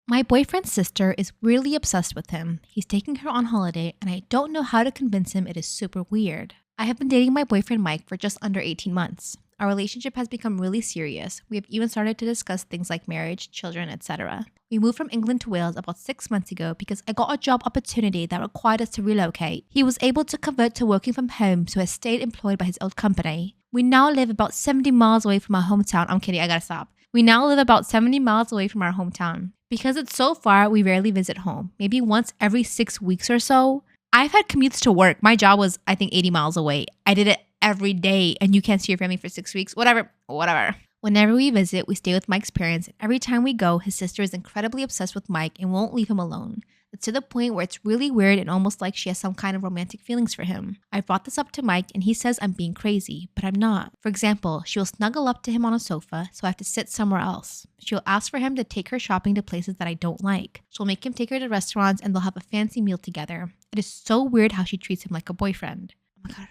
My boyfriend's sister is really obsessed with him. He's taking her on holiday, and I don't know how to convince him it is super weird. I have been dating my boyfriend Mike for just under 18 months. Our relationship has become really serious. We have even started to discuss things like marriage, children, etc. We moved from England to Wales about 6 months ago because I got a job opportunity that required us to relocate. He was able to convert to working from home, so has stayed employed by his old company. We now live about 70 miles away from our hometown. I'm kidding, I gotta stop. We now live about 70 miles away from our hometown. Because it's so far, we rarely visit home, maybe once every 6 weeks or so. I've had commutes to work. My job was, I think, 80 miles away. I did it every day, and you can't see your family for 6 weeks. Whatever. Whenever we visit, we stay with Mike's parents, and every time we go, his sister is incredibly obsessed with Mike and won't leave him alone. It's to the point where it's really weird and almost like she has some kind of romantic feelings for him. I brought this up to Mike and he says I'm being crazy, but I'm not. For example, she will snuggle up to him on a sofa, so I have to sit somewhere else. She'll ask for him to take her shopping to places that I don't like. She'll make him take her to restaurants and they'll have a fancy meal together. It is so weird how she treats him like a boyfriend. Oh my God.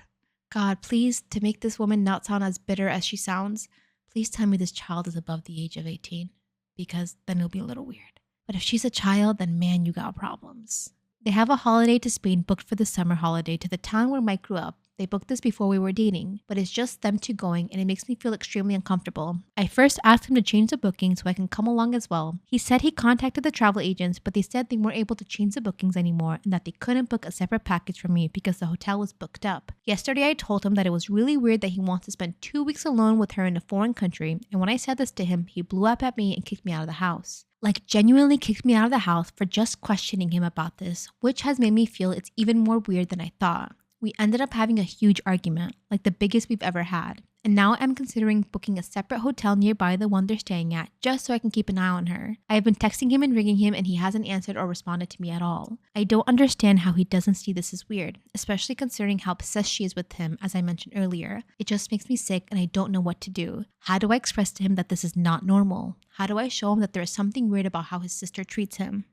God, please, to make this woman not sound as bitter as she sounds, please tell me this child is above the age of 18, because then it'll be a little weird. But if she's a child, then man, you got problems. They have a holiday to Spain booked for the summer holiday to the town where Mike grew up. They booked this before we were dating, but it's just them two going and it makes me feel extremely uncomfortable. I first asked him to change the booking so I can come along as well. He said he contacted the travel agents, but they said they weren't able to change the bookings anymore and that they couldn't book a separate package for me because the hotel was booked up. Yesterday I told him that it was really weird that he wants to spend 2 weeks alone with her in a foreign country, and when I said this to him, he blew up at me and kicked me out of the house. Like genuinely kicked me out of the house for just questioning him about this, which has made me feel it's even more weird than I thought. We ended up having a huge argument, like the biggest we've ever had. And now I'm considering booking a separate hotel nearby the one they're staying at just so I can keep an eye on her. I have been texting him and ringing him and he hasn't answered or responded to me at all. I don't understand how he doesn't see this as weird, especially considering how obsessed she is with him, as I mentioned earlier. It just makes me sick and I don't know what to do. How do I express to him that this is not normal? How do I show him that there is something weird about how his sister treats him?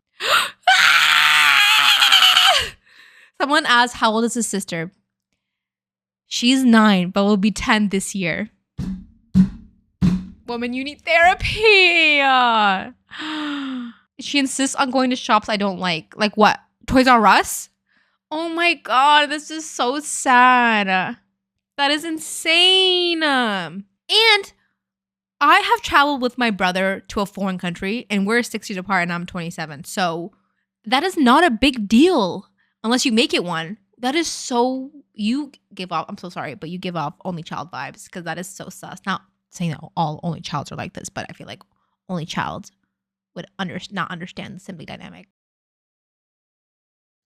Someone asked, how old is his sister? She's 9, but will be 10 this year. Woman, you need therapy. She insists on going to shops I don't like. Like what? Toys R Us? Oh my God, this is so sad. That is insane. And I have traveled with my brother to a foreign country and we're 6 years apart and I'm 27. So that is not a big deal unless you make it one. That is so, you give off, I'm so sorry, but you give off only child vibes because that is so sus. Not saying that all only childs are like this, but I feel like only child would not understand the simply dynamic.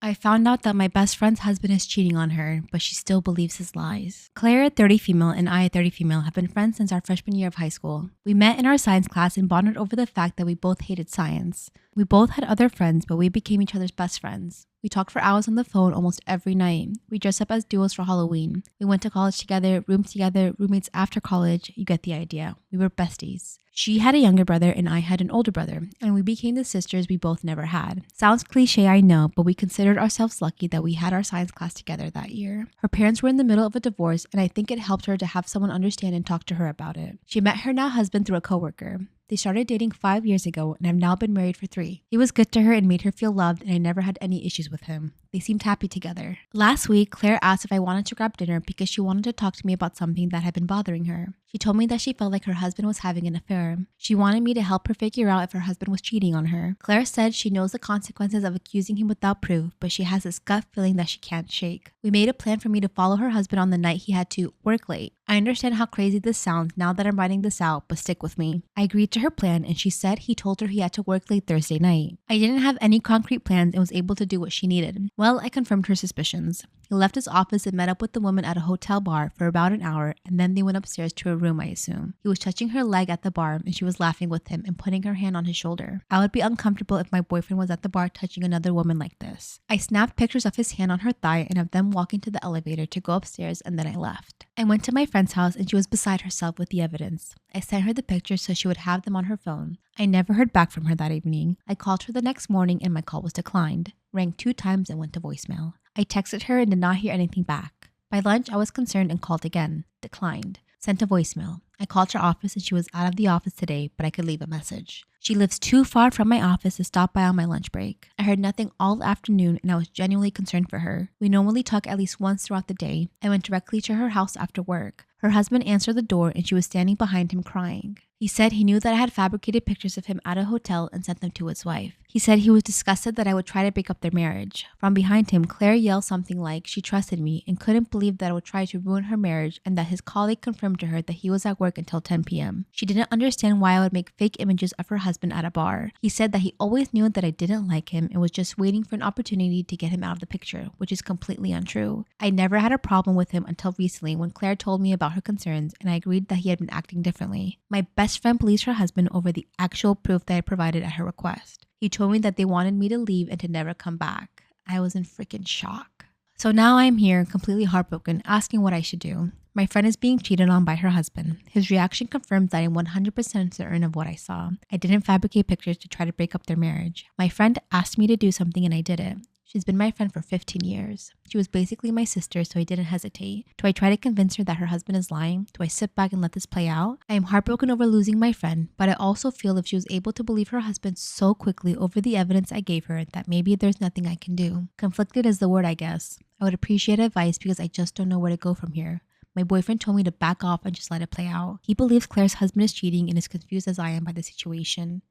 I found out that my best friend's husband is cheating on her, but she still believes his lies. Claire, a 30 female, and I, a 30 female, have been friends since our freshman year of high school. We met in our science class and bonded over the fact that we both hated science. We both had other friends, but we became each other's best friends. We talked for hours on the phone almost every night. We dressed up as duos for Halloween. We went to college together, roomed together, roommates after college. You get the idea. We were besties. She had a younger brother and I had an older brother, and we became the sisters we both never had. Sounds cliche, I know, but we considered ourselves lucky that we had our science class together that year. Her parents were in the middle of a divorce, and I think it helped her to have someone understand and talk to her about it. She met her now husband through a coworker. They started dating 5 years ago and have now been married for 3. He was good to her and made her feel loved, and I never had any issues with him. They seemed happy together. Last week, Claire asked if I wanted to grab dinner because she wanted to talk to me about something that had been bothering her. She told me that she felt like her husband was having an affair. She wanted me to help her figure out if her husband was cheating on her. Claire said she knows the consequences of accusing him without proof, but she has this gut feeling that she can't shake. We made a plan for me to follow her husband on the night he had to work late. I understand how crazy this sounds now that I'm writing this out, but stick with me. I agreed to her plan and she said he told her he had to work late Thursday night. I didn't have any concrete plans and was able to do what she needed. Well, I confirmed her suspicions. He left his office and met up with the woman at a hotel bar for about an hour, and then they went upstairs to her room, I assume. He was touching her leg at the bar and she was laughing with him and putting her hand on his shoulder. I would be uncomfortable if my boyfriend was at the bar touching another woman like this. I snapped pictures of his hand on her thigh and of them walking to the elevator to go upstairs, and then I left. I went to my friend's house and she was beside herself with the evidence. I sent her the pictures so she would have them on her phone. I never heard back from her that evening. I called her the next morning and my call was declined. Rang 2 times and went to voicemail. I texted her and did not hear anything back. By lunch, I was concerned and called again. Declined. Sent a voicemail. I called her office and she was out of the office today, but I could leave a message. She lives too far from my office to stop by on my lunch break. I heard nothing all afternoon and I was genuinely concerned for her. We normally talk at least once throughout the day. I went directly to her house after work. Her husband answered the door and she was standing behind him crying. He said he knew that I had fabricated pictures of him at a hotel and sent them to his wife. He said he was disgusted that I would try to break up their marriage. From behind him, Claire yelled something like she trusted me and couldn't believe that I would try to ruin her marriage and that his colleague confirmed to her that he was at work until 10 p.m. She didn't understand why I would make fake images of her husband at a bar. He said that he always knew that I didn't like him and was just waiting for an opportunity to get him out of the picture, which is completely untrue. I never had a problem with him until recently when Claire told me about her concerns and I agreed that he had been acting differently. My best friend believes her husband over the actual proof that I provided at her request. He told me that they wanted me to leave and to never come back. I was in freaking shock. So now I'm here, completely heartbroken, asking what I should do. My friend is being cheated on by her husband. His reaction confirms that I'm 100% certain of what I saw. I didn't fabricate pictures to try to break up their marriage. My friend asked me to do something and I did it. She's been my friend for 15 years. She was basically my sister, so I didn't hesitate. Do I try to convince her that her husband is lying? Do I sit back and let this play out? I am heartbroken over losing my friend, but I also feel if she was able to believe her husband so quickly over the evidence I gave her, that maybe there's nothing I can do. Conflicted is the word, I guess. I would appreciate advice because I just don't know where to go from here. My boyfriend told me to back off and just let it play out. He believes Claire's husband is cheating and is confused as I am by the situation.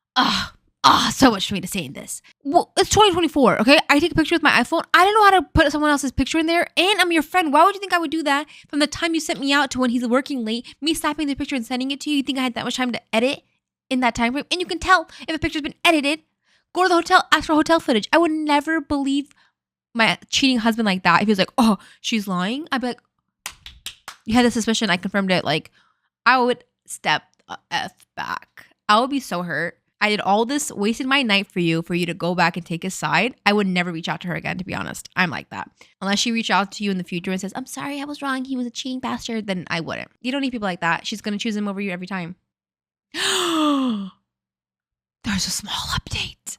So much for me to say in this. Well, it's 2024, okay? I take a picture with my iPhone. I don't know how to put someone else's picture in there, and I'm your friend. Why would you think I would do that? From the time you sent me out to when he's working late, me snapping the picture and sending it to you, you think I had that much time to edit in that time frame? And you can tell if a picture's been edited. Go to the hotel, ask for hotel footage. I would never believe my cheating husband like that. If he was like, oh, she's lying, I'd be like, you had the suspicion, I confirmed it. Like, I would step the F back. I would be so hurt. I did all this, wasted my night for you to go back and take his side. I would never reach out to her again, to be honest. I'm like that. Unless she reaches out to you in the future and says, I'm sorry, I was wrong. He was a cheating bastard. Then I wouldn't. You don't need people like that. She's going to choose him over you every time. There's a small update.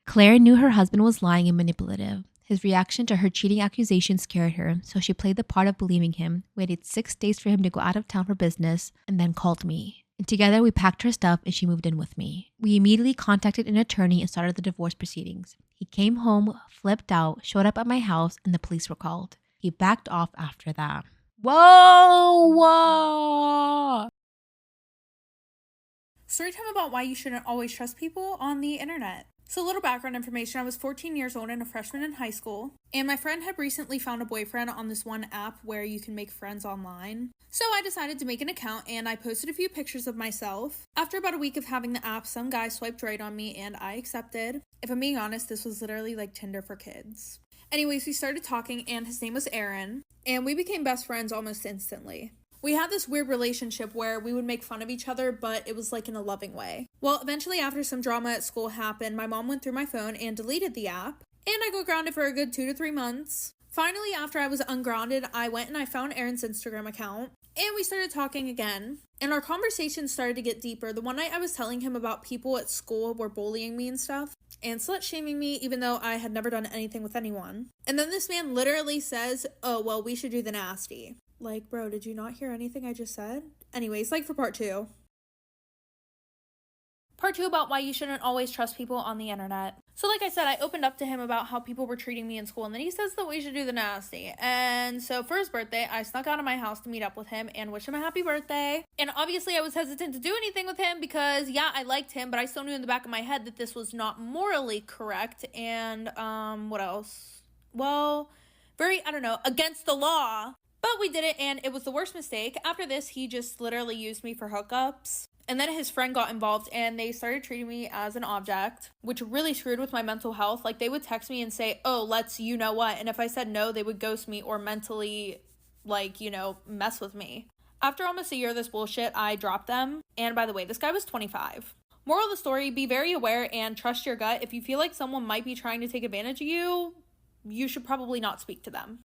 Claire knew her husband was lying and manipulative. His reaction to her cheating accusation scared her, so she played the part of believing him, waited 6 days for him to go out of town for business, and then called me. And together we packed her stuff and she moved in with me. We immediately contacted an attorney and started the divorce proceedings. He came home, flipped out, showed up at my house, and the police were called. He backed off after that. Whoa! Storytime about why you shouldn't always trust people on the internet. So a little background information, I was 14 years old and a freshman in high school, and my friend had recently found a boyfriend on this one app where you can make friends online. So I decided to make an account and I posted a few pictures of myself. After about a week of having the app, some guy swiped right on me and I accepted. If I'm being honest, this was literally like Tinder for kids. Anyways, we started talking and his name was Aaron, and we became best friends almost instantly. We had this weird relationship where we would make fun of each other, but it was like in a loving way. Well, eventually after some drama at school happened, my mom went through my phone and deleted the app, and I got grounded for a good 2 to 3 months. Finally, after I was ungrounded, I went and I found Aaron's Instagram account, and we started talking again. And our conversation started to get deeper. The one night I was telling him about people at school were bullying me and stuff, and slut-shaming me even though I had never done anything with anyone. And then this man literally says, oh, well, we should do the nasty. Like, bro, did you not hear anything I just said? Anyways, like for part 2. Part 2 about why you shouldn't always trust people on the internet. So like I said, I opened up to him about how people were treating me in school, and then he says that we should do the nasty. And so for his birthday, I snuck out of my house to meet up with him and wish him a happy birthday. And obviously I was hesitant to do anything with him because, yeah, I liked him, but I still knew in the back of my head that this was not morally correct. And, what else? Well, against the law. But we did it, and it was the worst mistake. After this, he just literally used me for hookups. And then his friend got involved, and they started treating me as an object, which really screwed with my mental health. Like, they would text me and say, oh, let's you know what. And if I said no, they would ghost me or mentally, mess with me. After almost a year of this bullshit, I dropped them. And by the way, this guy was 25. Moral of the story, be very aware and trust your gut. If you feel like someone might be trying to take advantage of you, you should probably not speak to them.